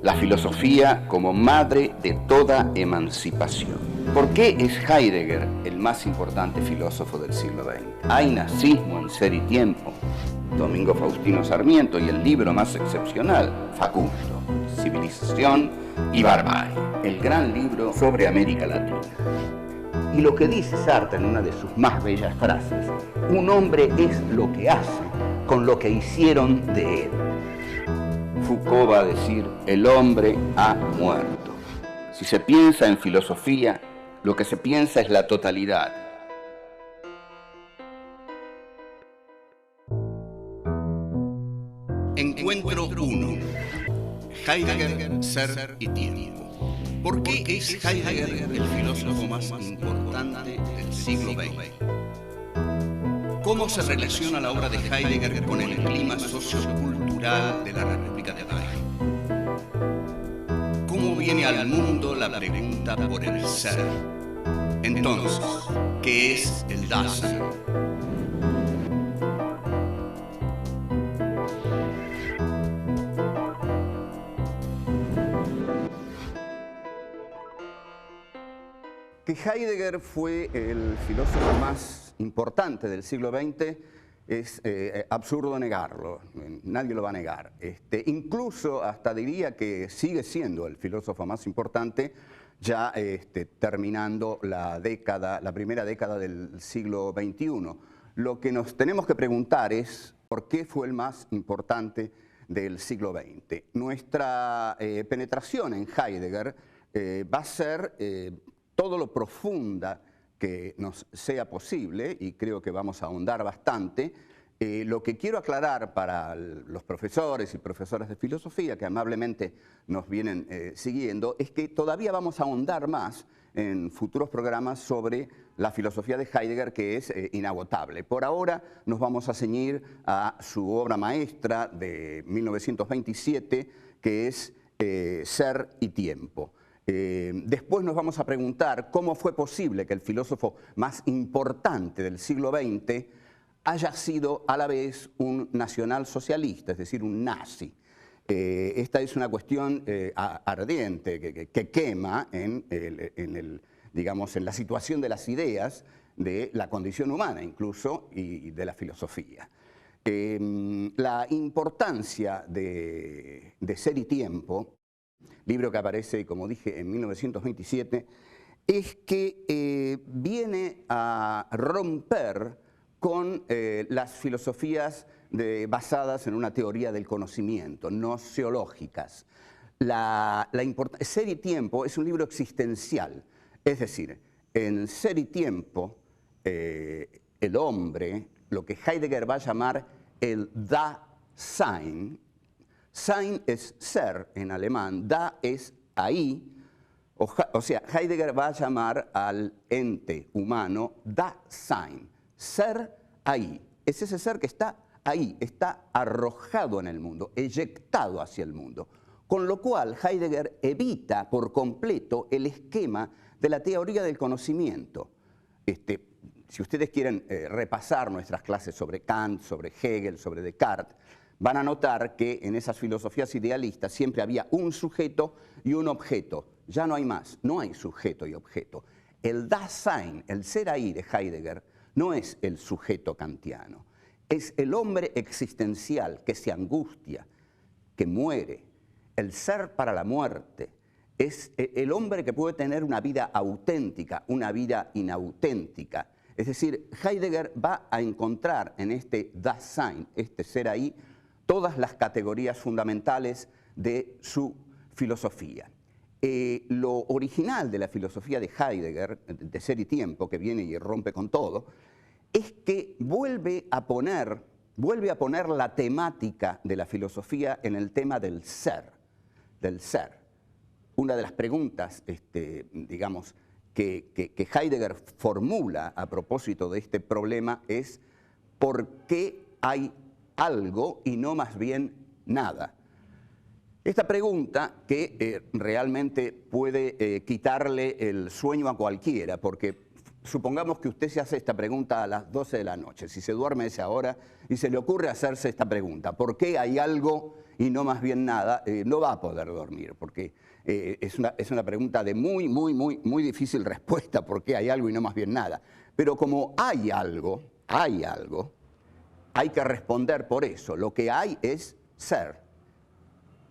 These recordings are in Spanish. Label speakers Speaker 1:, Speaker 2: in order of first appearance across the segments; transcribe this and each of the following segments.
Speaker 1: La filosofía como madre de toda emancipación. ¿Por qué es Heidegger el más importante filósofo del siglo XX? Hay nazismo en Ser y Tiempo, Domingo Faustino Sarmiento, y el libro más excepcional, Facundo, Civilización y Barbarie, el gran libro sobre América Latina. Y lo que dice Sartre en una de sus más bellas frases: un hombre es lo que hace con lo que hicieron de él. Foucault va a decir: el hombre ha muerto. Si se piensa en filosofía, lo que se piensa es la totalidad. Encuentro 1. Heidegger, Ser y Tiempo. ¿Por qué es Heidegger el filósofo más importante del siglo XX? ¿Cómo se relaciona la obra de Heidegger con el clima sociocultural de la República de Weimar? ¿Cómo viene al mundo la pregunta por el ser? Entonces, ¿qué es el Dasein? Que Heidegger fue el filósofo más importante del siglo XX es absurdo negarlo, nadie lo va a negar. Incluso hasta diría que sigue siendo el filósofo más importante ya terminando la primera década del siglo XXI. Lo que nos tenemos que preguntar es ¿por qué fue el más importante del siglo XX? Nuestra penetración en Heidegger va a ser todo lo profunda que nos sea posible, y creo que vamos a ahondar bastante. Lo que quiero aclarar para los profesores y profesoras de filosofía que amablemente nos vienen siguiendo es que todavía vamos a ahondar más en futuros programas sobre la filosofía de Heidegger, que es inagotable. Por ahora nos vamos a ceñir a su obra maestra de 1927, que es Ser y Tiempo. Después nos vamos a preguntar cómo fue posible que el filósofo más importante del siglo XX haya sido a la vez un nacionalsocialista, es decir, un nazi. Esta es una cuestión ardiente que quema digamos, en la situación de las ideas de la condición humana incluso y de la filosofía. La importancia de Ser y Tiempo, libro que aparece, como dije, en 1927, es que viene a romper con las filosofías basadas en una teoría del conocimiento, gnoseológicas. Ser y Tiempo es un libro existencial, es decir, en Ser y Tiempo, el hombre, lo que Heidegger va a llamar el Dasein. Sein es ser en alemán, da es ahí, o sea, Heidegger va a llamar al ente humano Dasein, ser ahí. Es ese ser que está ahí, está arrojado en el mundo, eyectado hacia el mundo. Con lo cual Heidegger evita por completo el esquema de la teoría del conocimiento. Si ustedes quieren repasar nuestras clases sobre Kant, sobre Hegel, sobre Descartes, van a notar que en esas filosofías idealistas siempre había un sujeto y un objeto. Ya no hay más, no hay sujeto y objeto. El Dasein, el ser ahí de Heidegger, no es el sujeto kantiano. Es el hombre existencial que se angustia, que muere. El ser para la muerte. Es el hombre que puede tener una vida auténtica, una vida inauténtica. Es decir, Heidegger va a encontrar en este Dasein, este ser ahí, todas las categorías fundamentales de su filosofía. Lo original de la filosofía de Heidegger, de Ser y Tiempo, que viene y rompe con todo, es que vuelve a poner la temática de la filosofía en el tema del ser, Una de las preguntas, digamos, que Heidegger formula a propósito de este problema es ¿por qué hay algo y no más bien nada? Esta pregunta que realmente puede quitarle el sueño a cualquiera, porque supongamos que usted se hace esta pregunta a las 12 de la noche, si se duerme a esa hora y se le ocurre hacerse esta pregunta, ¿por qué hay algo y no más bien nada? No va a poder dormir, porque es una pregunta de muy difícil respuesta, ¿por qué hay algo y no más bien nada? Pero como hay algo, hay que responder por eso. Lo que hay es ser.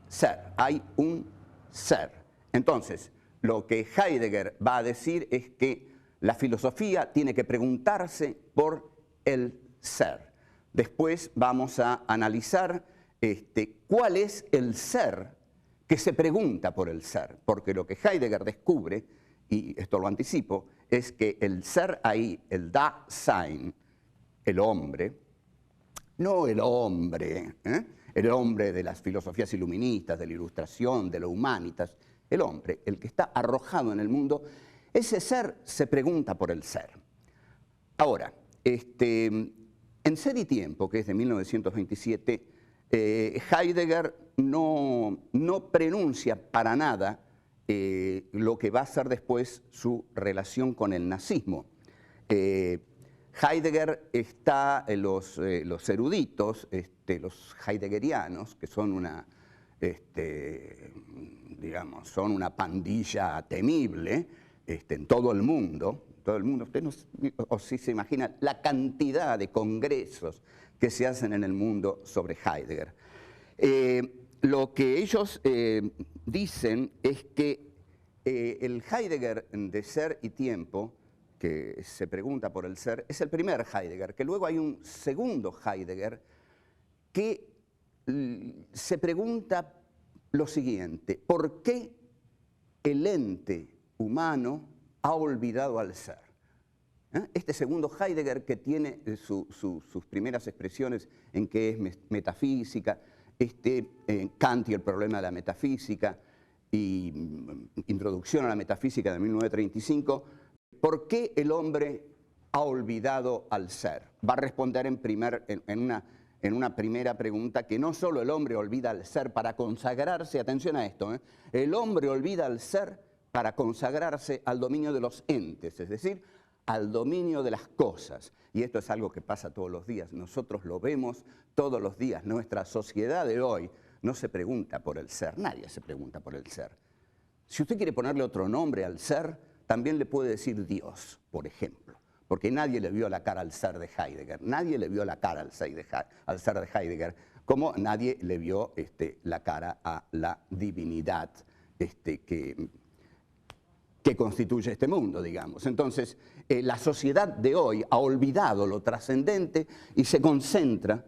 Speaker 1: Ser, hay un ser. Entonces, lo que Heidegger va a decir es que la filosofía tiene que preguntarse por el ser. Después vamos a analizar cuál es el ser que se pregunta por el ser, porque lo que Heidegger descubre, y esto lo anticipo, es que el ser ahí, el Dasein, el hombre, no el hombre de las filosofías iluministas, de la Ilustración, de la Humanitas, el hombre, el que está arrojado en el mundo, ese ser se pregunta por el ser. Ahora, en Ser y Tiempo, que es de 1927, Heidegger no prenuncia para nada lo que va a ser después su relación con el nazismo. Heidegger está, los eruditos, los heideggerianos, que son digamos, son una pandilla temible en todo el mundo. Usted no, o si se imagina la cantidad de congresos que se hacen en el mundo sobre Heidegger. Lo que ellos dicen es que el Heidegger de Ser y Tiempo, que se pregunta por el ser, es el primer Heidegger, que luego hay un segundo Heidegger que se pregunta lo siguiente: ¿por qué el ente humano ha olvidado al ser? Este segundo Heidegger, que tiene sus primeras expresiones en que es metafísica, Kant y el problema de la metafísica, y Introducción a la metafísica de 1935, ¿por qué el hombre ha olvidado al ser? Va a responder en una primera pregunta que no solo el hombre olvida al ser para consagrarse, atención a esto, el hombre olvida al ser para consagrarse al dominio de los entes, es decir, al dominio de las cosas. Y esto es algo que pasa todos los días, nosotros lo vemos todos los días. Nuestra sociedad de hoy no se pregunta por el ser, nadie se pregunta por el ser. Si usted quiere ponerle otro nombre al ser, también le puede decir Dios, por ejemplo, porque nadie le vio la cara al ser de Heidegger, nadie le vio la cara al ser de Heidegger, como nadie le vio la cara a la divinidad que constituye este mundo, digamos. Entonces, la sociedad de hoy ha olvidado lo trascendente y se concentra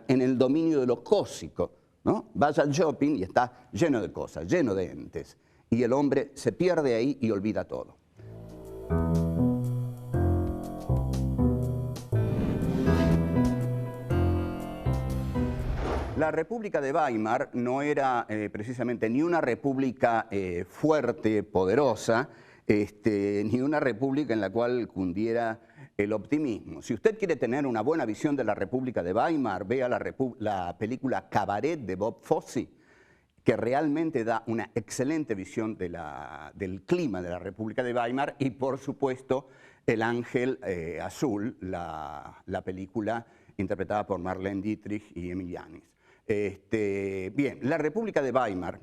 Speaker 1: en el dominio de lo cósico, ¿no? Vaya al shopping y está lleno de cosas, lleno de entes. Y el hombre se pierde ahí y olvida todo. La República de Weimar no era precisamente ni una república fuerte, poderosa, ni una república en la cual cundiera el optimismo. Si usted quiere tener una buena visión de la República de Weimar, vea la película Cabaret de Bob Fosse, que realmente da una excelente visión del clima de la República de Weimar, y por supuesto El Ángel Azul, la película interpretada por Marlene Dietrich y Emil Jannings. Bien, la República de Weimar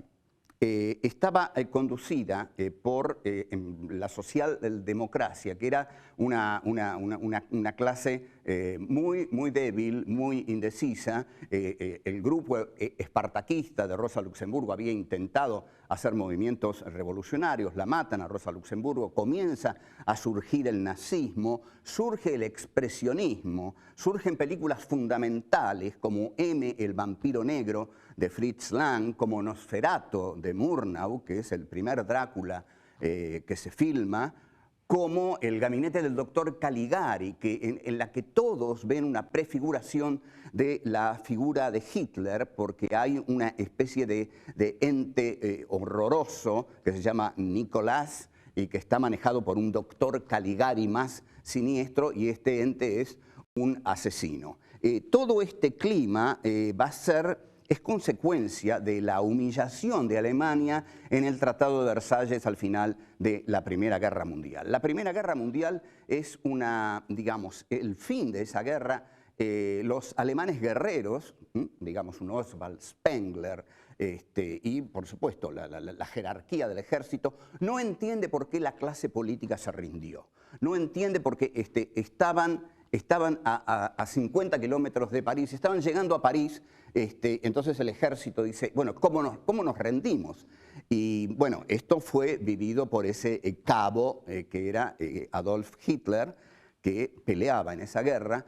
Speaker 1: estaba conducida por la socialdemocracia, que era una clase muy débil, muy indecisa. El grupo espartaquista de Rosa Luxemburgo había intentado hacer movimientos revolucionarios, la matan a Rosa Luxemburgo, comienza a surgir el nazismo, surge el expresionismo, surgen películas fundamentales como M, el vampiro negro, de Fritz Lang, como Nosferatu de Murnau, que es el primer Drácula que se filma, como El gabinete del doctor Caligari, en la que todos ven una prefiguración de la figura de Hitler, porque hay una especie de ente horroroso que se llama Nicolás y que está manejado por un doctor Caligari más siniestro, y este ente es un asesino. Todo este clima va a ser es consecuencia de la humillación de Alemania en el Tratado de Versalles al final de la Primera Guerra Mundial. La Primera Guerra Mundial es digamos, el fin de esa guerra. Los alemanes guerreros, digamos un Oswald Spengler, y por supuesto la jerarquía del ejército, no entiende por qué la clase política se rindió. No entiende por qué estaban a 50 kilómetros de París, estaban llegando a París, entonces el ejército dice, bueno, ¿cómo nos rendimos? Y bueno, esto fue vivido por ese cabo que era Adolf Hitler, que peleaba en esa guerra,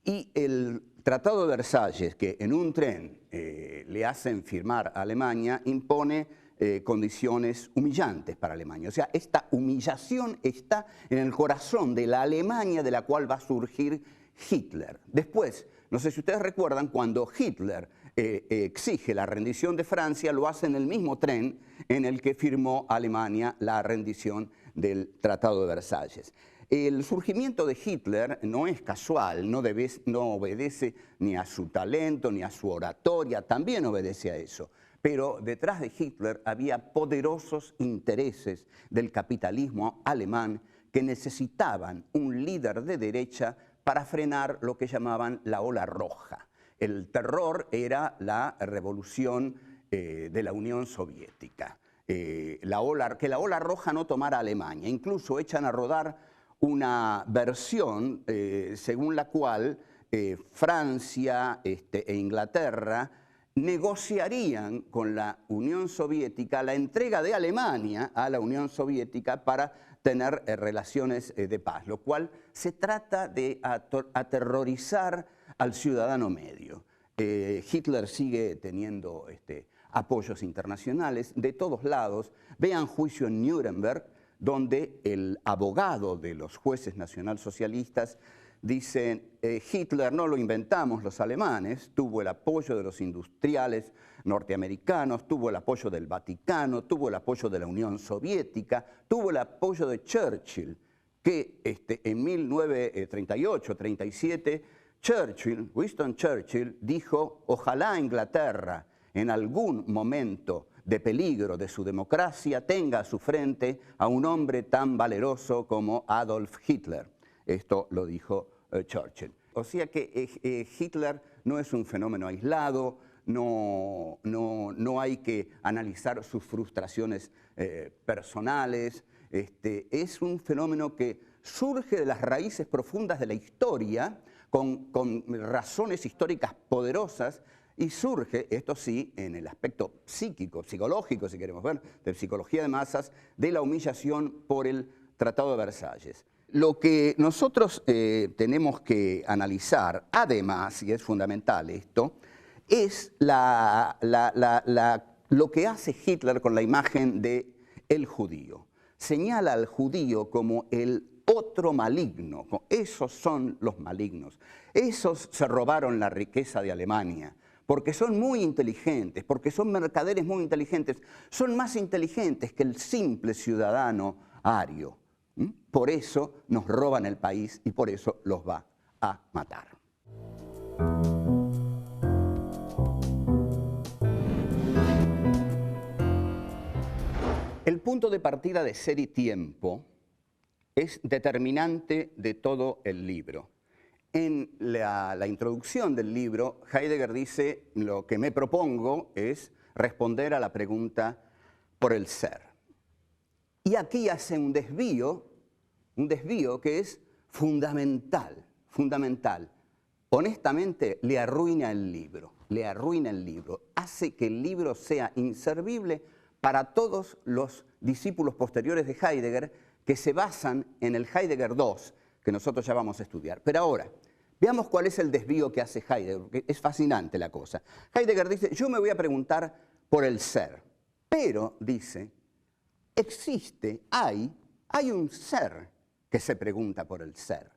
Speaker 1: y el Tratado de Versalles, que en un tren le hacen firmar a Alemania, impone condiciones humillantes para Alemania. O sea, esta humillación está en el corazón de la Alemania de la cual va a surgir Hitler. Después, no sé si ustedes recuerdan, cuando Hitler exige la rendición de Francia, lo hace en el mismo tren en el que firmó Alemania la rendición del Tratado de Versalles. El surgimiento de Hitler no es casual, no obedece ni a su talento ni a su oratoria, también obedece a eso. Pero detrás de Hitler había poderosos intereses del capitalismo alemán que necesitaban un líder de derecha para frenar lo que llamaban la ola roja. El terror era la revolución de la Unión Soviética, que la ola roja no tomara a Alemania. Incluso echan a rodar una versión según la cual Francia e Inglaterra negociarían con la Unión Soviética la entrega de Alemania a la Unión Soviética para tener relaciones de paz, lo cual se trata de aterrorizar al ciudadano medio. Hitler sigue teniendo apoyos internacionales de todos lados. Vean juicio en Nuremberg, donde el abogado de los jueces nacionalsocialistas dice, Hitler no lo inventamos los alemanes, tuvo el apoyo de los industriales norteamericanos, tuvo el apoyo del Vaticano, tuvo el apoyo de la Unión Soviética, tuvo el apoyo de Churchill, que en 1938-37, Winston Churchill dijo, ojalá Inglaterra en algún momento de peligro de su democracia tenga a su frente a un hombre tan valeroso como Adolf Hitler. Esto lo dijo Churchill. O sea que Hitler no es un fenómeno aislado, no hay que analizar sus frustraciones personales. Es un fenómeno que surge de las raíces profundas de la historia, con razones históricas poderosas, y surge, esto sí, en el aspecto psíquico, psicológico, si queremos ver, de psicología de masas, de la humillación por el Tratado de Versalles. Lo que nosotros tenemos que analizar, además, y es fundamental esto, es lo que hace Hitler con la imagen de el judío. Señala al judío como el otro maligno. Esos son los malignos. Esos se robaron la riqueza de Alemania, porque son muy inteligentes, porque son mercaderes muy inteligentes. Son más inteligentes que el simple ciudadano ario. Por eso nos roban el país y por eso los va a matar. El punto de partida de Ser y Tiempo es determinante de todo el libro. En la introducción del libro, Heidegger dice, lo que me propongo es responder a la pregunta por el ser. Y aquí hace un desvío que es fundamental, fundamental. Honestamente, le arruina el libro, hace que el libro sea inservible para todos los discípulos posteriores de Heidegger que se basan en el Heidegger II, que nosotros ya vamos a estudiar. Pero ahora, veamos cuál es el desvío que hace Heidegger, porque es fascinante la cosa. Heidegger dice, yo me voy a preguntar por el ser, pero dice, hay un ser que se pregunta por el ser.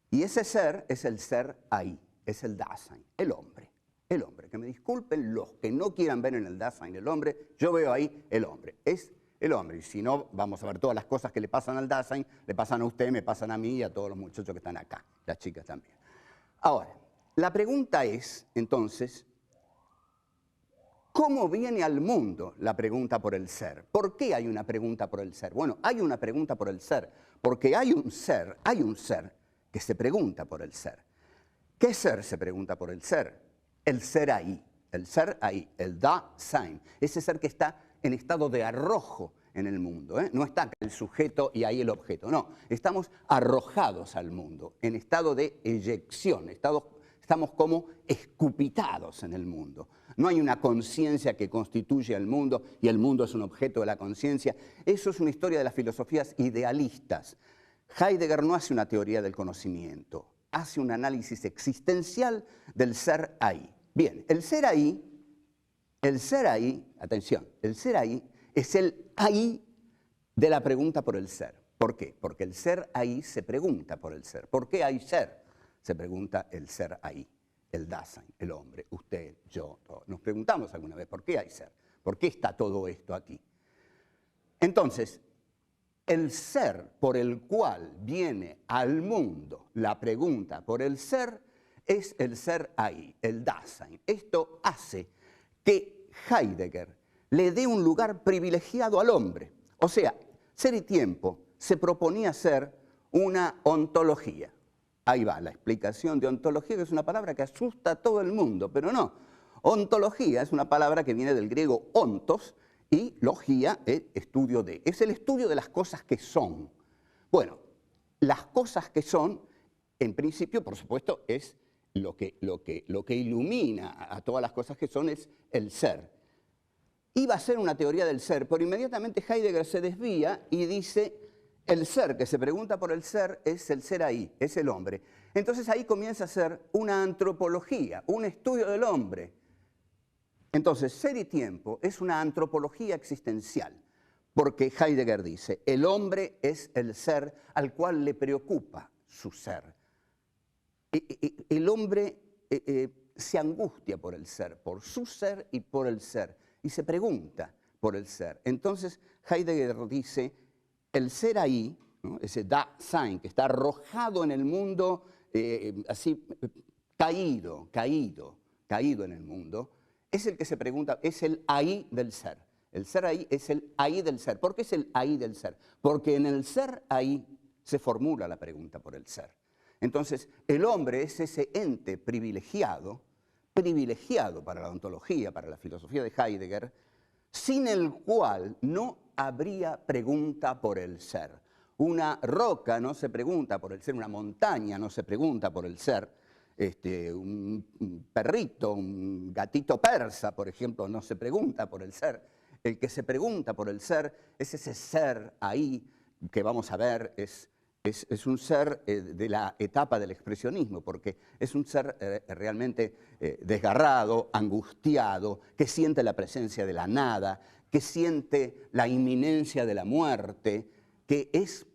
Speaker 1: Y ese ser es el ser ahí, es el Dasein, el hombre. El hombre, que me disculpen los que no quieran ver en el Dasein el hombre, yo veo ahí el hombre, es el hombre. Y si no, vamos a ver todas las cosas que le pasan al Dasein, le pasan a usted, me pasan a mí y a todos los muchachos que están acá, las chicas también. Ahora, la pregunta es, entonces, ¿Cómo viene al mundo la pregunta por el ser? ¿Por qué hay una pregunta por el ser? Bueno, hay una pregunta por el ser, porque hay un ser que se pregunta por el ser. ¿Qué ser se pregunta por el ser? El ser ahí, el Dasein, ese ser que está en estado de arrojo en el mundo, ¿eh? No está el sujeto y ahí el objeto, no, estamos arrojados al mundo, en estado de eyección, estamos como escupitados en el mundo. No hay una conciencia que constituye al mundo y el mundo es un objeto de la conciencia. Eso es una historia de las filosofías idealistas. Heidegger no hace una teoría del conocimiento, hace un análisis existencial del ser ahí. Bien, el ser ahí, atención, el ser ahí es el ahí de la pregunta por el ser. ¿Por qué? Porque el ser ahí se pregunta por el ser. ¿Por qué hay ser? Se pregunta el ser ahí, el Dasein, el hombre, usted, yo, todos. Nos preguntamos alguna vez, ¿por qué hay ser? ¿Por qué está todo esto aquí? Entonces, el ser por el cual viene al mundo la pregunta por el ser es el ser ahí, el Dasein. Esto hace que Heidegger le dé un lugar privilegiado al hombre. O sea, Ser y Tiempo se proponía ser una ontología. Ahí va la explicación de ontología, que es una palabra que asusta a todo el mundo, pero no. Ontología es una palabra que viene del griego ontos y logía es estudio de. Es el estudio de las cosas que son. Bueno, las cosas que son, en principio, por supuesto, es lo que ilumina a todas las cosas que son es el ser. Iba a ser una teoría del ser, pero inmediatamente Heidegger se desvía y dice, el ser que se pregunta por el ser es el ser ahí, es el hombre. Entonces ahí comienza a ser una antropología, un estudio del hombre. Entonces, Ser y Tiempo es una antropología existencial, porque Heidegger dice, el hombre es el ser al cual le preocupa su ser. El hombre se angustia por el ser, por su ser y por el ser, y se pregunta por el ser. Entonces Heidegger dice, el ser ahí, ¿no? Ese Dasein que está arrojado en el mundo, así caído en el mundo, es el que se pregunta, es el ahí del ser. El ser ahí es el ahí del ser. ¿Por qué es el ahí del ser? Porque en el ser ahí se formula la pregunta por el ser. Entonces, el hombre es ese ente privilegiado para la ontología, para la filosofía de Heidegger, sin el cual no habría pregunta por el ser. Una roca no se pregunta por el ser, una montaña no se pregunta por el ser, un perrito, un gatito persa, por ejemplo, no se pregunta por el ser. El que se pregunta por el ser es ese ser ahí que vamos a ver, es un ser de la etapa del expresionismo, porque es un ser realmente desgarrado, angustiado, que siente la presencia de la nada, que siente la inminencia de la muerte, que es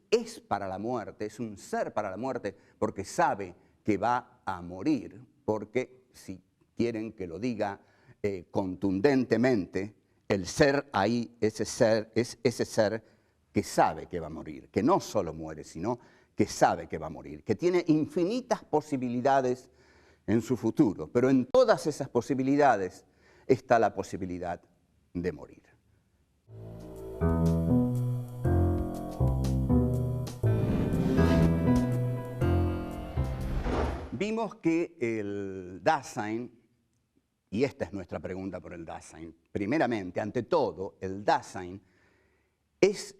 Speaker 1: para la muerte, es un ser para la muerte, porque sabe que va a morir, porque si quieren que lo diga contundentemente, el ser ahí, ese ser, es ese ser que sabe que va a morir, que no solo muere, sino que sabe que va a morir, que tiene infinitas posibilidades en su futuro, pero en todas esas posibilidades está la posibilidad de morir. Vimos que el Dasein, y esta es nuestra pregunta por el Dasein, primeramente, ante todo, el Dasein es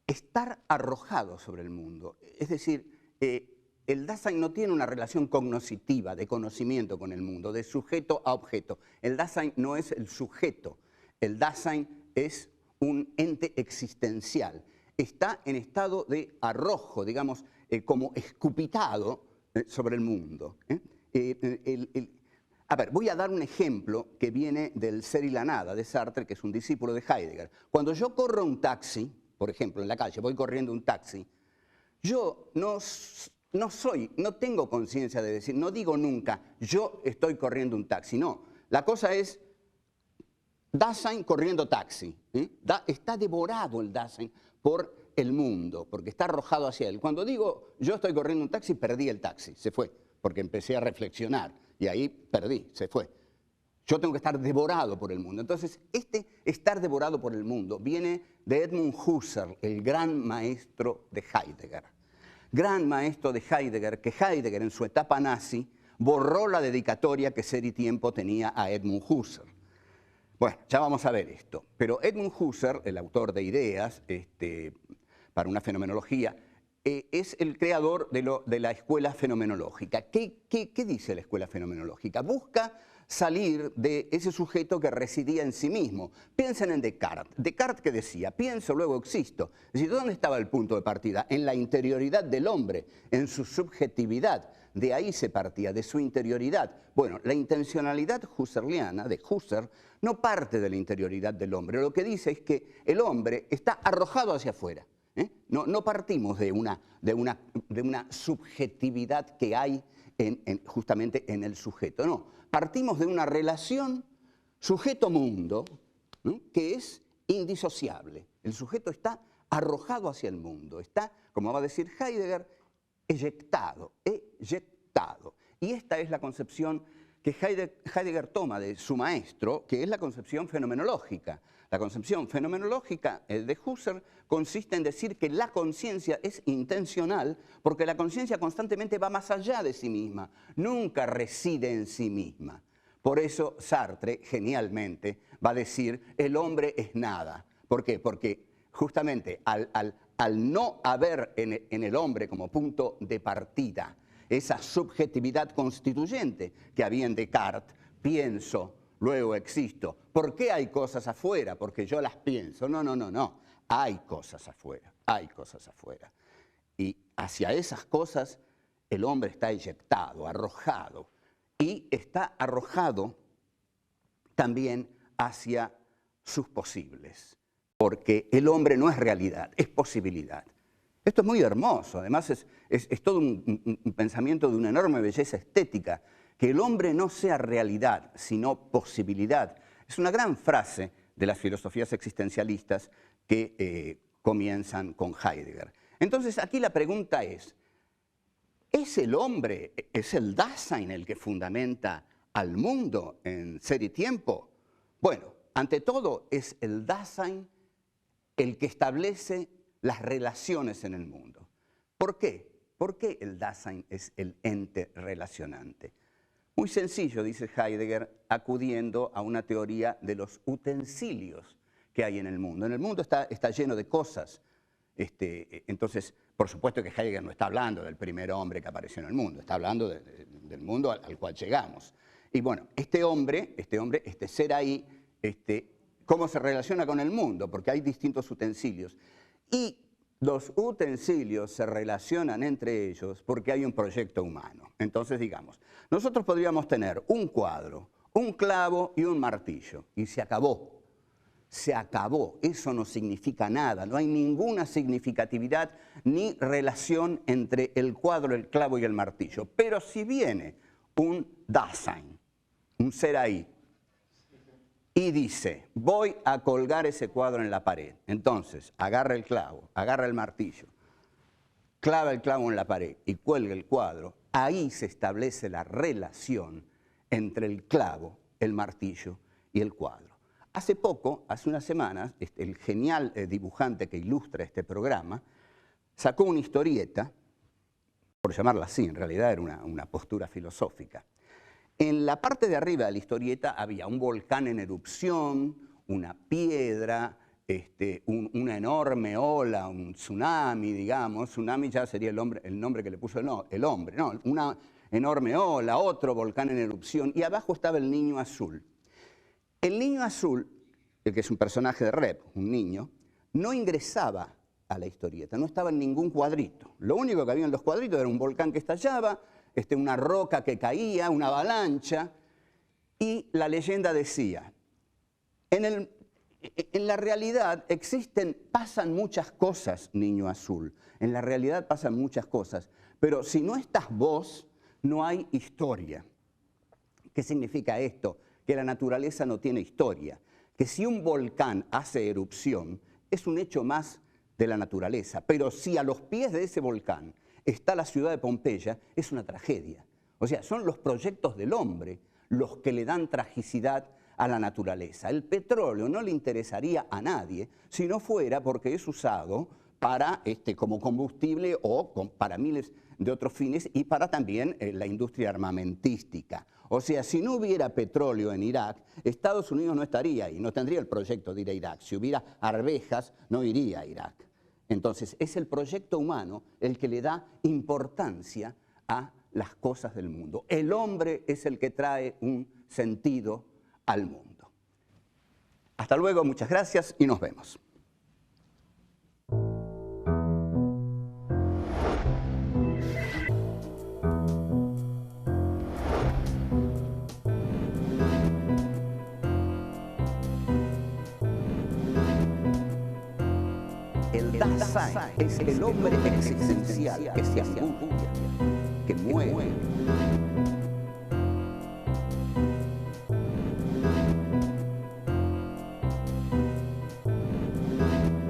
Speaker 1: estar arrojado sobre el mundo. Es decir, el Dasein no tiene una relación cognoscitiva, de conocimiento con el mundo, de sujeto a objeto. El Dasein no es el sujeto, el Dasein es un ente existencial. Está en estado de arrojo, digamos, como escupitado sobre el mundo. A ver, voy a dar un ejemplo que viene del Ser y la Nada, de Sartre, que es un discípulo de Heidegger. Cuando yo corro un taxi, por ejemplo, en la calle, voy corriendo un taxi, yo no tengo conciencia de decir, no digo nunca, yo estoy corriendo un taxi, no. La cosa es Dasein corriendo taxi. Está devorado el Dasein por el mundo, porque está arrojado hacia él. Cuando digo yo estoy corriendo un taxi, perdí el taxi, se fue, porque empecé a reflexionar y ahí perdí, se fue. Yo tengo que estar devorado por el mundo. Entonces, este estar devorado por el mundo viene de Edmund Husserl, el gran maestro de Heidegger. Gran maestro de Heidegger, que Heidegger en su etapa nazi borró la dedicatoria que Ser y Tiempo tenía a Edmund Husserl. Bueno, ya vamos a ver esto. Pero Edmund Husserl, el autor de Ideas para una fenomenología, es el creador de la escuela fenomenológica. ¿Qué dice la escuela fenomenológica? Busca salir de ese sujeto que residía en sí mismo. Piensen en Descartes. Descartes, que decía, pienso, luego existo. Es decir, ¿dónde estaba el punto de partida? En la interioridad del hombre, en su subjetividad. De ahí se partía, de su interioridad. Bueno, la intencionalidad husserliana de Husserl no parte de la interioridad del hombre. Lo que dice es que el hombre está arrojado hacia afuera. No partimos de una subjetividad que hay justamente en el sujeto. No, partimos de una relación sujeto-mundo, ¿no?, que es indisociable. El sujeto está arrojado hacia el mundo, está, como va a decir Heidegger, eyectado. Y esta es la concepción que Heidegger toma de su maestro, que es la concepción fenomenológica. La concepción fenomenológica de Husserl consiste en decir que la conciencia es intencional porque la conciencia constantemente va más allá de sí misma, nunca reside en sí misma. Por eso Sartre, genialmente, va a decir el hombre es nada. ¿Por qué? Porque justamente al no haber en el hombre como punto de partida esa subjetividad constituyente que había en Descartes, pienso, luego existo. ¿Por qué hay cosas afuera? Porque yo las pienso. No. Hay cosas afuera, hay cosas afuera. Y hacia esas cosas el hombre está eyectado, arrojado. Y está arrojado también hacia sus posibles. Porque el hombre no es realidad, es posibilidad. Esto es muy hermoso, además es todo un pensamiento de una enorme belleza estética. Que el hombre no sea realidad, sino posibilidad. Es una gran frase de las filosofías existencialistas que comienzan con Heidegger. Entonces aquí la pregunta es el hombre, es el Dasein el que fundamenta al mundo en Ser y Tiempo? Bueno, ante todo es el Dasein el que establece las relaciones en el mundo. ¿Por qué? ¿Por qué el Dasein es el ente relacionante? Muy sencillo, dice Heidegger, acudiendo a una teoría de los utensilios que hay en el mundo. En el mundo está lleno de cosas. Entonces, por supuesto que Heidegger no está hablando del primer hombre que apareció en el mundo, está hablando del mundo al cual llegamos. Y bueno, este ser ahí, ¿cómo se relaciona con el mundo? Porque hay distintos utensilios. Y los utensilios se relacionan entre ellos porque hay un proyecto humano. Entonces, digamos, nosotros podríamos tener un cuadro, un clavo y un martillo, y se acabó. Se acabó. Eso no significa nada. No hay ninguna significatividad ni relación entre el cuadro, el clavo y el martillo. Pero si viene un Dasein, un ser ahí, y dice, voy a colgar ese cuadro en la pared. Entonces, agarra el clavo, agarra el martillo, clava el clavo en la pared y cuelga el cuadro. Ahí se establece la relación entre el clavo, el martillo y el cuadro. Hace poco, hace unas semanas, el genial dibujante que ilustra este programa sacó una historieta, por llamarla así, en realidad era una postura filosófica. En la parte de arriba de la historieta había un volcán en erupción, una piedra, una enorme ola, un tsunami, digamos. Tsunami ya sería el nombre que le puso el hombre, ¿no? Una enorme ola, otro volcán en erupción, y abajo estaba el niño azul. El niño azul, el que es un personaje de Rep, un niño, no ingresaba a la historieta, no estaba en ningún cuadrito. Lo único que había en los cuadritos era un volcán que estallaba, una roca que caía, una avalancha, y la leyenda decía, en la realidad pasan muchas cosas, niño azul, en la realidad pasan muchas cosas, pero si no estás vos, no hay historia. ¿Qué significa esto? Que la naturaleza no tiene historia, que si un volcán hace erupción, es un hecho más de la naturaleza, pero si a los pies de ese volcán está la ciudad de Pompeya, es una tragedia. O sea, son los proyectos del hombre los que le dan tragicidad a la naturaleza. El petróleo no le interesaría a nadie si no fuera porque es usado para, como combustible o para miles de otros fines y para también la industria armamentística. O sea, si no hubiera petróleo en Irak, Estados Unidos no estaría ahí, no tendría el proyecto de ir a Irak. Si hubiera arvejas, no iría a Irak. Entonces, es el proyecto humano el que le da importancia a las cosas del mundo. El hombre es el que trae un sentido al mundo. Hasta luego, muchas gracias y nos vemos. El Dasein es el hombre existencial que se angustia, que muere.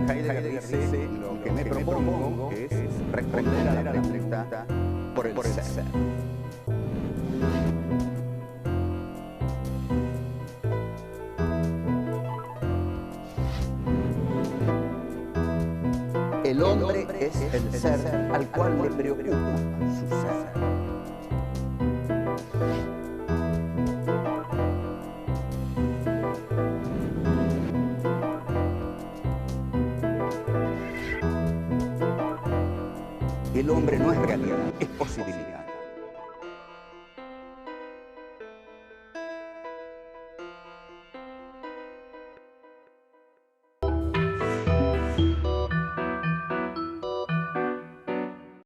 Speaker 1: Heidegger dice, lo que me propongo es responder a la pregunta por el ser. El hombre es el ser al cual le preocupa su ser. El hombre no es realidad, es posibilidad.